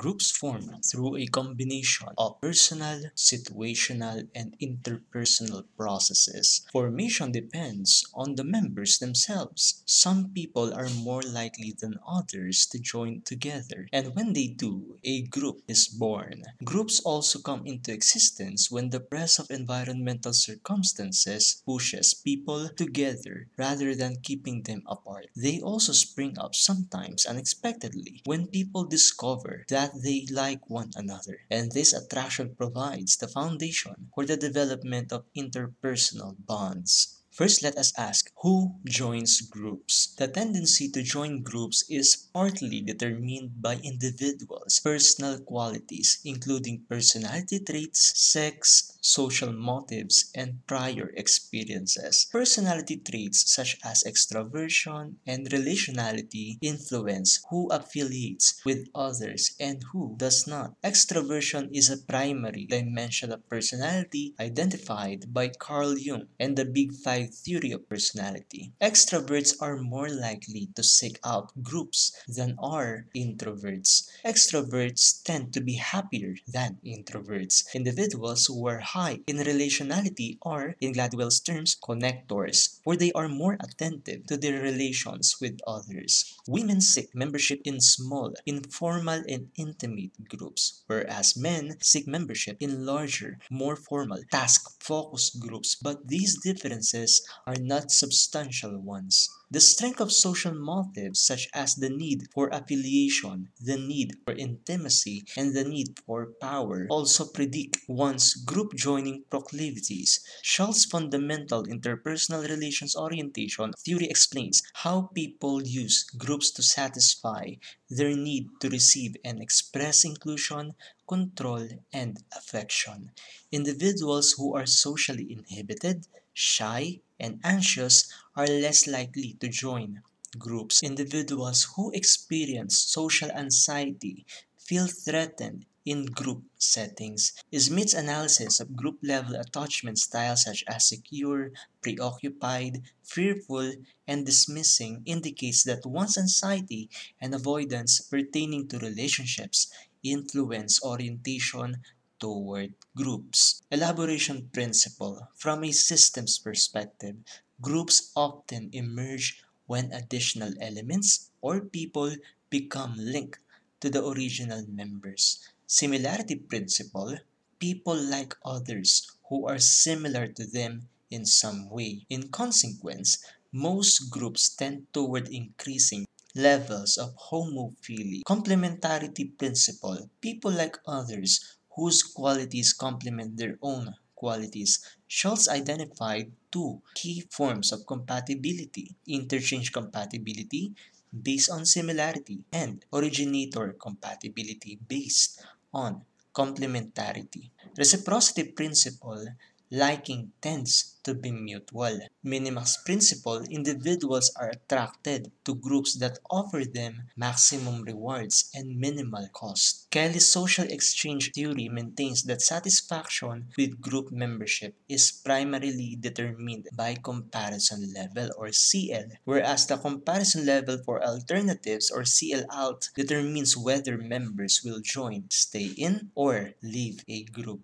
Groups form through a combination of personal, situational, and interpersonal processes. Formation depends on the members themselves. Some people are more likely than others to join together, and when they do, a group is born. Groups also come into existence when the press of environmental circumstances pushes people together rather than keeping them apart. They also spring up sometimes unexpectedly when people discover that they like one another, and this attraction provides the foundation for the development of interpersonal bonds. First, let us ask, who joins groups? The tendency to join groups is partly determined by individuals' personal qualities, including personality traits, sex, social motives, and prior experiences. Personality traits such as extraversion and relationality influence who affiliates with others and who does not. Extraversion is a primary dimension of personality identified by Carl Jung and the Big Five theory of personality. Extroverts are more likely to seek out groups than are introverts. Extroverts tend to be happier than introverts. Individuals who are high in relationality are, in Gladwell's terms, connectors, for they are more attentive to their relations with others. Women seek membership in small, informal, and intimate groups, whereas men seek membership in larger, more formal, task-focused groups, but these differences are not substantial ones. The strength of social motives such as the need for affiliation, the need for intimacy, and the need for power also predict one's group joining proclivities. Schall's fundamental interpersonal relations orientation theory explains how people use groups to satisfy their need to receive and express inclusion, control, and affection. Individuals who are socially inhibited, shy, and anxious are less likely to join groups. Individuals who experience social anxiety feel threatened in group settings. Smith's analysis of group level attachment styles such as secure, preoccupied, fearful, and dismissing indicates that one's anxiety and avoidance pertaining to relationships influence orientation toward groups. Elaboration principle. From a systems perspective, groups often emerge when additional elements or people become linked to the original members. Similarity principle. People like others who are similar to them in some way. In consequence, most groups tend toward increasing levels of homophilia. Complementarity principle. People like others whose qualities complement their own qualities. Schultz identified two key forms of compatibility: interchange compatibility based on similarity and originator compatibility based on complementarity. Reciprocity principle. Liking tends to be mutual. Minimax principle, individuals are attracted to groups that offer them maximum rewards and minimal cost. Kelly's social exchange theory maintains that satisfaction with group membership is primarily determined by comparison level or CL, whereas the comparison level for alternatives or CL alt determines whether members will join, stay in, or leave a group.